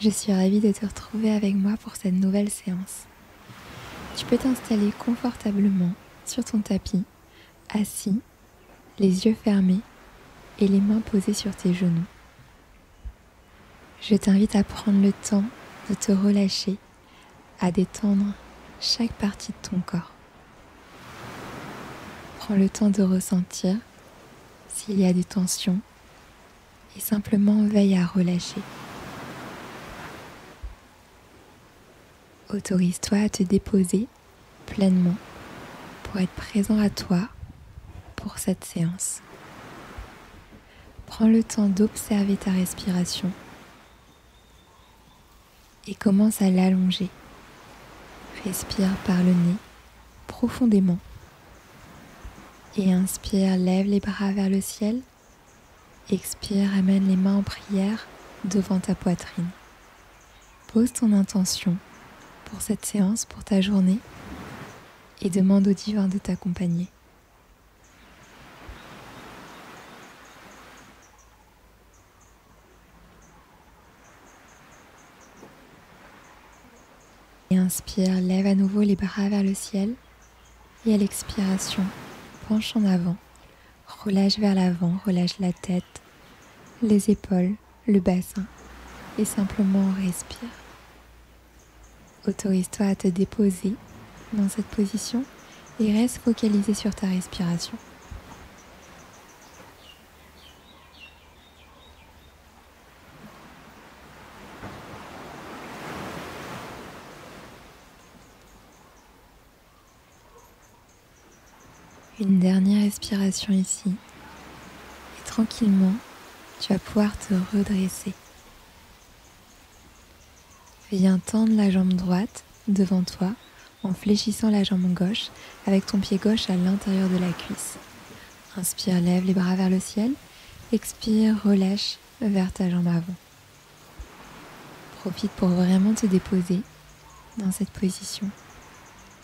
Je suis ravie de te retrouver avec moi pour cette nouvelle séance. Tu peux t'installer confortablement sur ton tapis, assis, les yeux fermés et les mains posées sur tes genoux. Je t'invite à prendre le temps de te relâcher, à détendre chaque partie de ton corps. Prends le temps de ressentir s'il y a des tensions et simplement veille à relâcher. Autorise-toi à te déposer pleinement pour être présent à toi pour cette séance. Prends le temps d'observer ta respiration et commence à l'allonger. Respire par le nez profondément et inspire, lève les bras vers le ciel. Expire, amène les mains en prière devant ta poitrine. Pose ton intention pour cette séance, pour ta journée, et demande au divin de t'accompagner. Et inspire, lève à nouveau les bras vers le ciel, et à l'expiration, penche en avant, relâche vers l'avant, relâche la tête, les épaules, le bassin, et simplement respire. Autorise-toi à te déposer dans cette position et reste focalisé sur ta respiration. Une dernière respiration ici et tranquillement, tu vas pouvoir te redresser. Viens tendre la jambe droite devant toi en fléchissant la jambe gauche avec ton pied gauche à l'intérieur de la cuisse. Inspire, lève les bras vers le ciel. Expire, relâche vers ta jambe avant. Profite pour vraiment te déposer dans cette position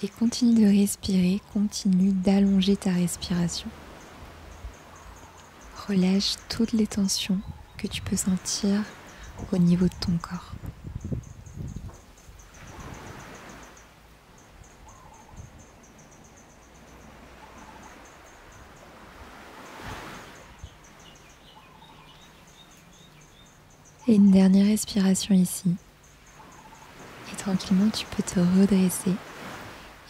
et continue de respirer, continue d'allonger ta respiration. Relâche toutes les tensions que tu peux sentir au niveau de ton corps. Et une dernière respiration ici. Et tranquillement, tu peux te redresser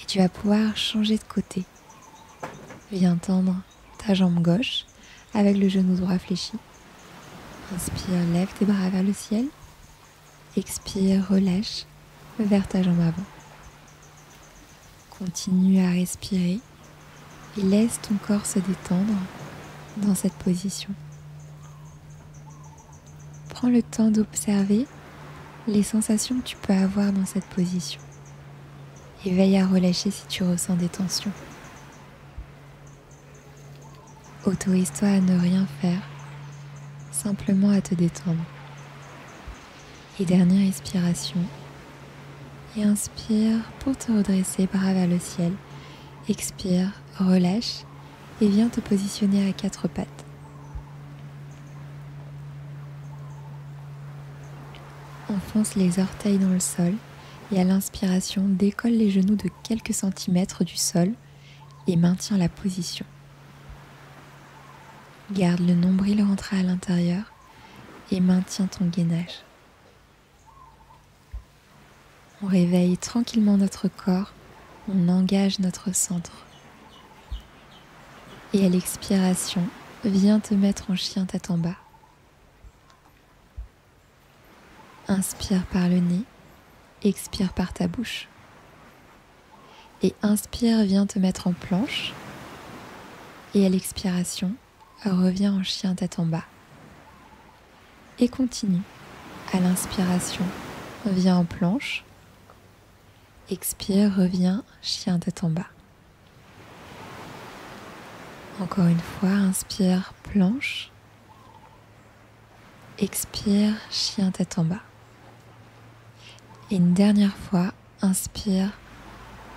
et tu vas pouvoir changer de côté. Viens tendre ta jambe gauche avec le genou droit fléchi. Inspire, lève tes bras vers le ciel. Expire, relâche vers ta jambe avant. Continue à respirer et laisse ton corps se détendre dans cette position. Prends le temps d'observer les sensations que tu peux avoir dans cette position et veille à relâcher si tu ressens des tensions. Autorise-toi à ne rien faire, simplement à te détendre. Et dernière expiration. Et inspire pour te redresser, bras vers le ciel. Expire, relâche et viens te positionner à quatre pattes. Enfonce les orteils dans le sol et à l'inspiration, décolle les genoux de quelques centimètres du sol et maintiens la position. Garde le nombril rentré à l'intérieur et maintiens ton gainage. On réveille tranquillement notre corps, on engage notre centre. Et à l'expiration, viens te mettre en chien tête en bas. Inspire par le nez, expire par ta bouche. Et inspire, viens te mettre en planche. Et à l'expiration, reviens en chien tête en bas. Et continue. À l'inspiration, viens en planche. Expire, reviens, chien tête en bas. Encore une fois, inspire, planche. Expire, chien tête en bas. Et une dernière fois, inspire,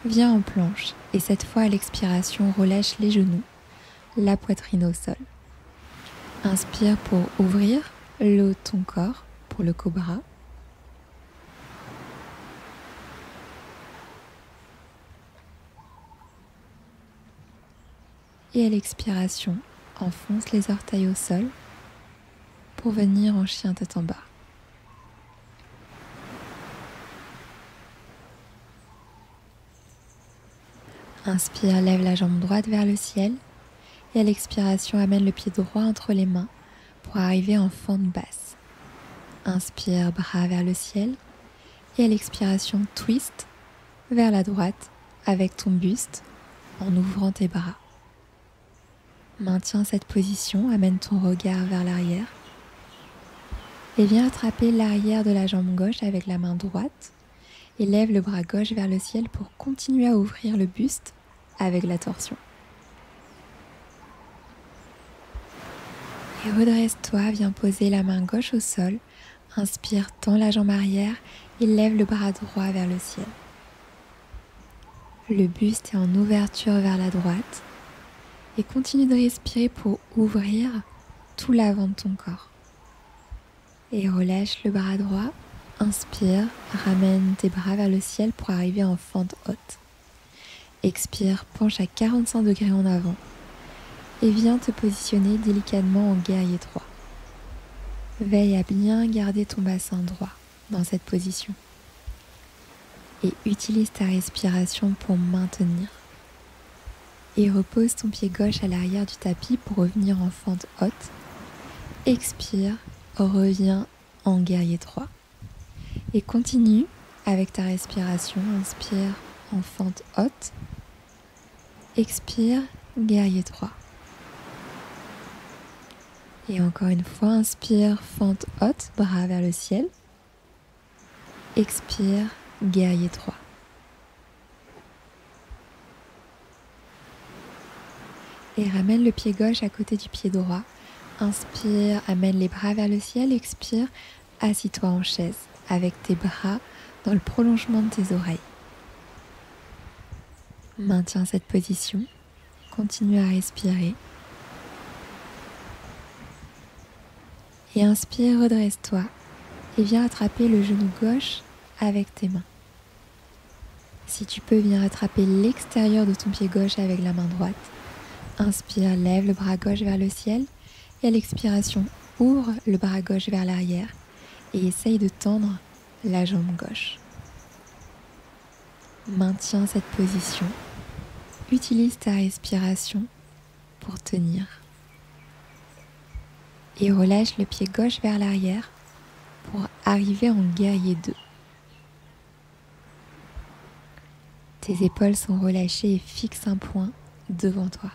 viens en planche. Et cette fois, à l'expiration, relâche les genoux, la poitrine au sol. Inspire pour ouvrir le haut de ton corps, pour le cobra. Et à l'expiration, enfonce les orteils au sol pour venir en chien tête en bas. Inspire, lève la jambe droite vers le ciel et à l'expiration, amène le pied droit entre les mains pour arriver en fente basse. Inspire, bras vers le ciel et à l'expiration, twist vers la droite avec ton buste en ouvrant tes bras. Maintiens cette position, amène ton regard vers l'arrière et viens attraper l'arrière de la jambe gauche avec la main droite et lève le bras gauche vers le ciel pour continuer à ouvrir le buste avec la torsion. Et redresse-toi, viens poser la main gauche au sol, inspire, tends la jambe arrière et lève le bras droit vers le ciel. Le buste est en ouverture vers la droite et continue de respirer pour ouvrir tout l'avant de ton corps. Et relâche le bras droit, inspire, ramène tes bras vers le ciel pour arriver en fente haute. Expire, penche à 45 degrés en avant et viens te positionner délicatement en guerrier droit. Veille à bien garder ton bassin droit dans cette position et utilise ta respiration pour maintenir. Et repose ton pied gauche à l'arrière du tapis pour revenir en fente haute. Expire, reviens en guerrier droit. Et continue avec ta respiration. Inspire en fente haute. Expire, guerrier droit. Et encore une fois, inspire, fente haute, bras vers le ciel. Expire, guerrier droit. Et ramène le pied gauche à côté du pied droit. Inspire, amène les bras vers le ciel. Expire, assis-toi en chaise avec tes bras dans le prolongement de tes oreilles. Maintiens cette position. Continue à respirer. Et inspire, redresse-toi et viens attraper le genou gauche avec tes mains. Si tu peux, viens attraper l'extérieur de ton pied gauche avec la main droite. Inspire, lève le bras gauche vers le ciel et à l'expiration, ouvre le bras gauche vers l'arrière et essaye de tendre la jambe gauche. Maintiens cette position. Utilise ta respiration pour tenir. Et relâche le pied gauche vers l'arrière pour arriver en guerrier 2. Tes épaules sont relâchées et fixe un point devant toi.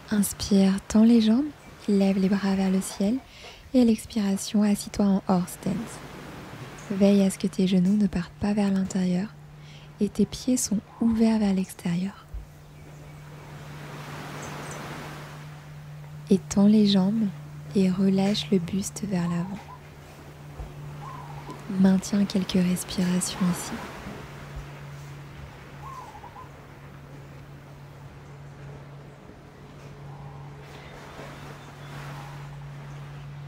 Inspire, tends les jambes, lève les bras vers le ciel et à l'expiration, assis-toi en horse stance. Veille à ce que tes genoux ne partent pas vers l'intérieur et tes pieds sont ouverts vers l'extérieur. Étends les jambes et relâche le buste vers l'avant. Maintiens quelques respirations ici.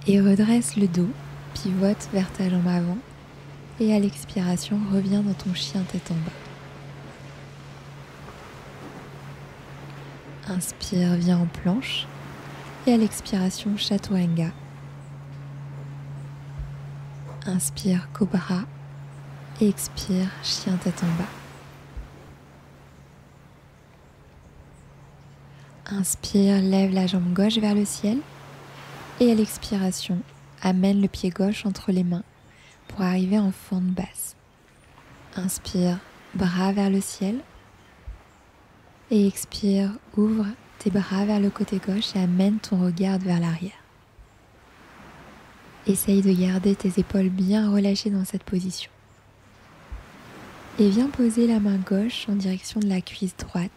Et redresse le dos, pivote vers ta jambe avant et à l'expiration, reviens dans ton chien tête en bas. Inspire, viens en planche et à l'expiration, chaturanga. Inspire, cobra et expire, chien tête en bas. Inspire, lève la jambe gauche vers le ciel et à l'expiration, amène le pied gauche entre les mains pour arriver en fente basse. Inspire, bras vers le ciel et expire, ouvre tes bras vers le côté gauche et amène ton regard vers l'arrière. Essaye de garder tes épaules bien relâchées dans cette position. Et viens poser la main gauche en direction de la cuisse droite.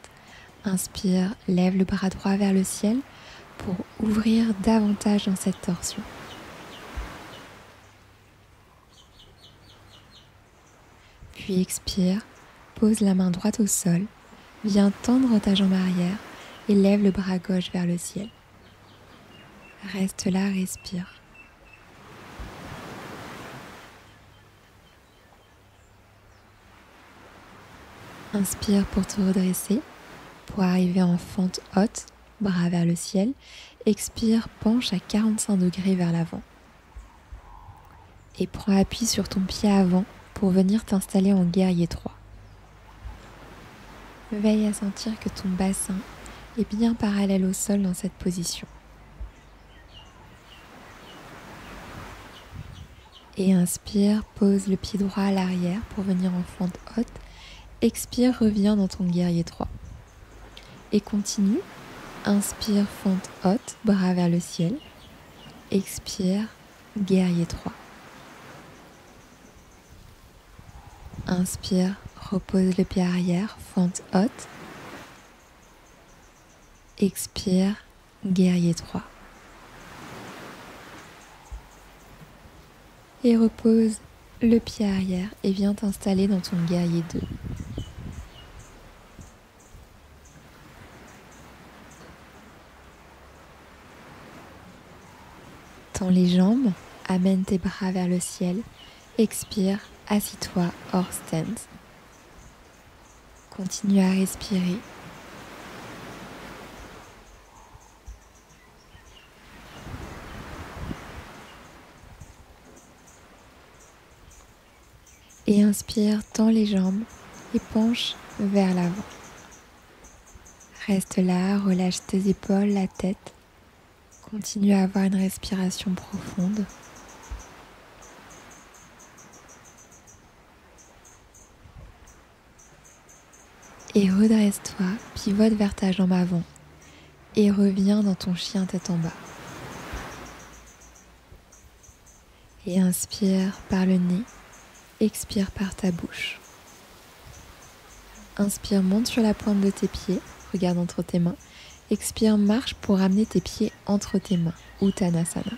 Inspire, lève le bras droit vers le ciel pour ouvrir davantage dans cette torsion. Puis expire, pose la main droite au sol, viens tendre ta jambe arrière et lève le bras gauche vers le ciel. Reste là, respire. Inspire pour te redresser, pour arriver en fente haute bras vers le ciel. Expire, penche à 45 degrés vers l'avant. Et prends appui sur ton pied avant pour venir t'installer en guerrier 3. Veille à sentir que ton bassin est bien parallèle au sol dans cette position. Et inspire, pose le pied droit à l'arrière pour venir en fente haute. Expire, reviens dans ton guerrier 3. Et continue. Inspire, fente haute, bras vers le ciel. Expire, guerrier 3. Inspire, repose le pied arrière, fente haute. Expire, guerrier 3. Et repose le pied arrière et viens t'installer dans ton guerrier 2. Tends les jambes, amène tes bras vers le ciel, expire, assis-toi hors stance. Continue à respirer. Et inspire, tends les jambes et penche vers l'avant. Reste là, relâche tes épaules, la tête. Continue à avoir une respiration profonde. Et redresse-toi, pivote vers ta jambe avant et reviens dans ton chien tête en bas. Et inspire par le nez, expire par ta bouche. Inspire, monte sur la pointe de tes pieds, regarde entre tes mains. Expire, marche pour ramener tes pieds entre tes mains, Uttanasana.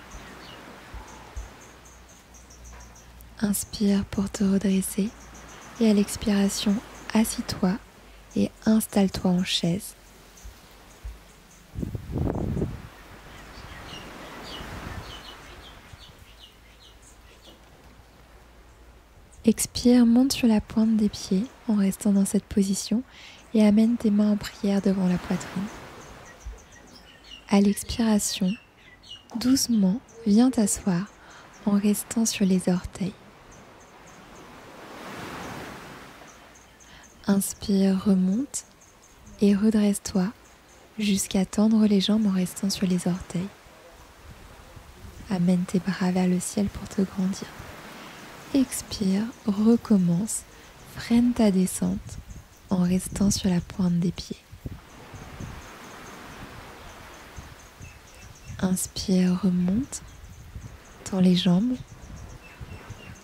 Inspire pour te redresser et à l'expiration, assis-toi et installe-toi en chaise. Expire, monte sur la pointe des pieds en restant dans cette position et amène tes mains en prière devant la poitrine. À l'expiration, doucement, viens t'asseoir en restant sur les orteils. Inspire, remonte et redresse-toi jusqu'à tendre les jambes en restant sur les orteils. Amène tes bras vers le ciel pour te grandir. Expire, recommence, freine ta descente en restant sur la pointe des pieds. Inspire, remonte, tends les jambes,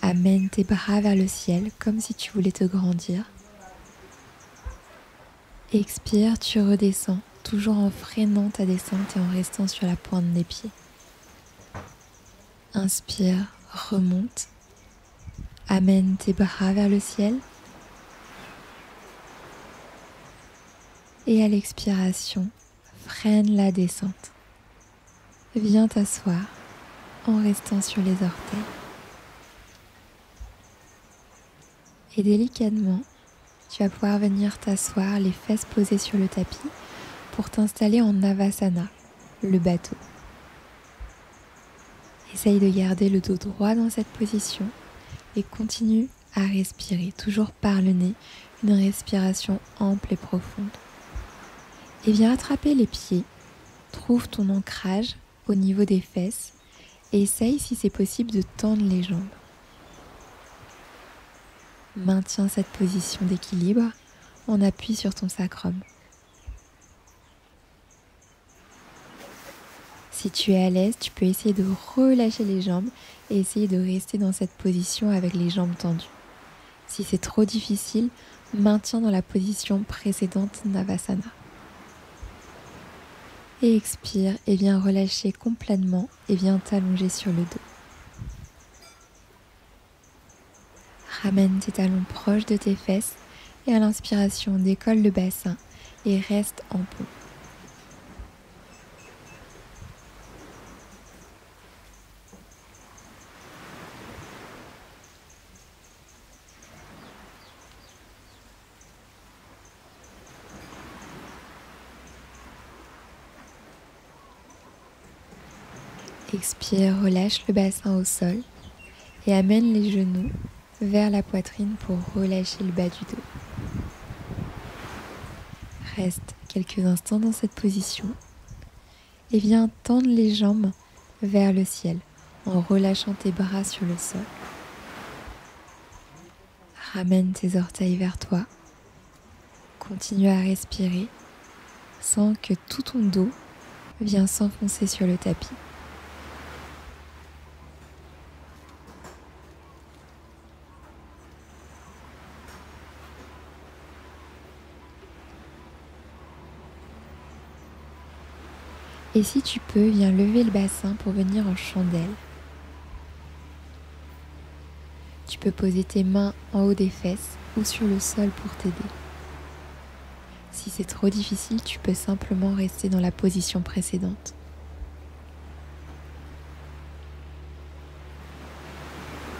amène tes bras vers le ciel comme si tu voulais te grandir. Expire, tu redescends, toujours en freinant ta descente et en restant sur la pointe des pieds. Inspire, remonte, amène tes bras vers le ciel. Et à l'expiration, freine la descente. Viens t'asseoir en restant sur les orteils. Et délicatement, tu vas pouvoir venir t'asseoir, les fesses posées sur le tapis, pour t'installer en Navasana, le bateau. Essaye de garder le dos droit dans cette position et continue à respirer, toujours par le nez, une respiration ample et profonde. Et viens attraper les pieds, trouve ton ancrage au niveau des fesses et essaye si c'est possible de tendre les jambes. Maintiens cette position d'équilibre en appui sur ton sacrum. Si tu es à l'aise, tu peux essayer de relâcher les jambes et essayer de rester dans cette position avec les jambes tendues. Si c'est trop difficile, maintiens dans la position précédente Navasana. Et expire et viens relâcher complètement et viens t'allonger sur le dos. Ramène tes talons proches de tes fesses et à l'inspiration, décolle le bassin et reste en pont. Expire, relâche le bassin au sol et amène les genoux vers la poitrine pour relâcher le bas du dos. Reste quelques instants dans cette position et viens tendre les jambes vers le ciel en relâchant tes bras sur le sol. Ramène tes orteils vers toi. Continue à respirer sans que tout ton dos vienne s'enfoncer sur le tapis. Et si tu peux, viens lever le bassin pour venir en chandelle. Tu peux poser tes mains en haut des fesses ou sur le sol pour t'aider. Si c'est trop difficile, tu peux simplement rester dans la position précédente.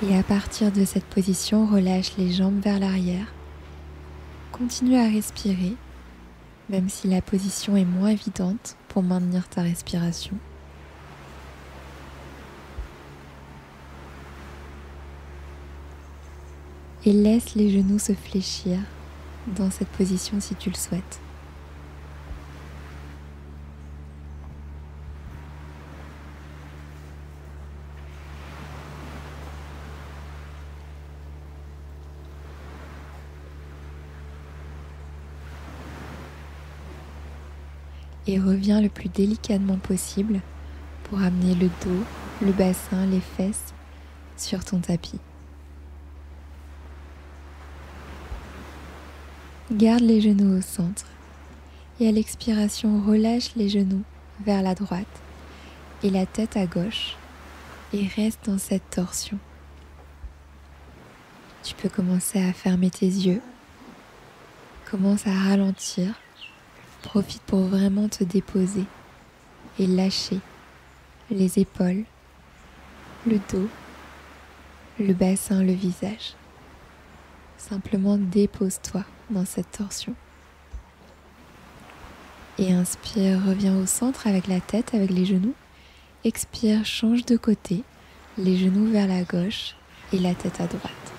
Et à partir de cette position, relâche les jambes vers l'arrière. Continue à respirer, même si la position est moins évidente pour maintenir ta respiration. Et laisse les genoux se fléchir dans cette position si tu le souhaites. Et reviens le plus délicatement possible pour amener le dos, le bassin, les fesses sur ton tapis. Garde les genoux au centre et à l'expiration, relâche les genoux vers la droite et la tête à gauche et reste dans cette torsion. Tu peux commencer à fermer tes yeux, commence à ralentir, profite pour vraiment te déposer et lâcher les épaules, le dos, le bassin, le visage. Simplement dépose-toi dans cette torsion. Et inspire, reviens au centre avec la tête, avec les genoux. Expire, change de côté, les genoux vers la gauche et la tête à droite.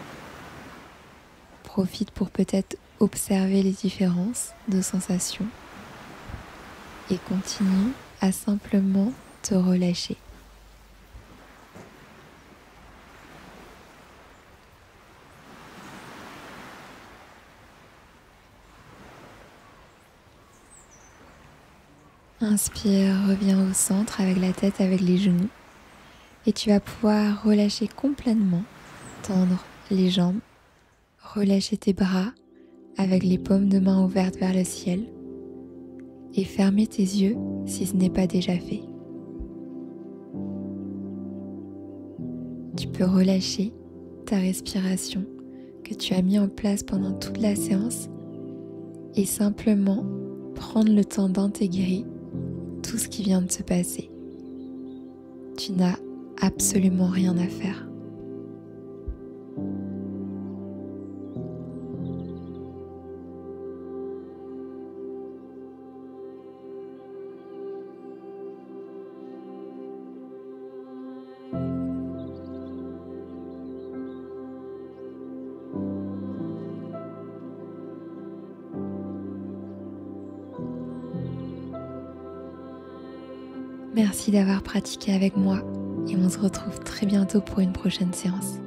Profite pour peut-être observer les différences de sensations et continue à simplement te relâcher. Inspire, reviens au centre avec la tête, avec les genoux. Et tu vas pouvoir relâcher complètement, tendre les jambes, relâcher tes bras avec les paumes de main ouvertes vers le ciel et fermer tes yeux si ce n'est pas déjà fait. Tu peux relâcher ta respiration que tu as mis en place pendant toute la séance et simplement prendre le temps d'intégrer tout ce qui vient de se passer. Tu n'as absolument rien à faire. Merci d'avoir pratiqué avec moi et on se retrouve très bientôt pour une prochaine séance.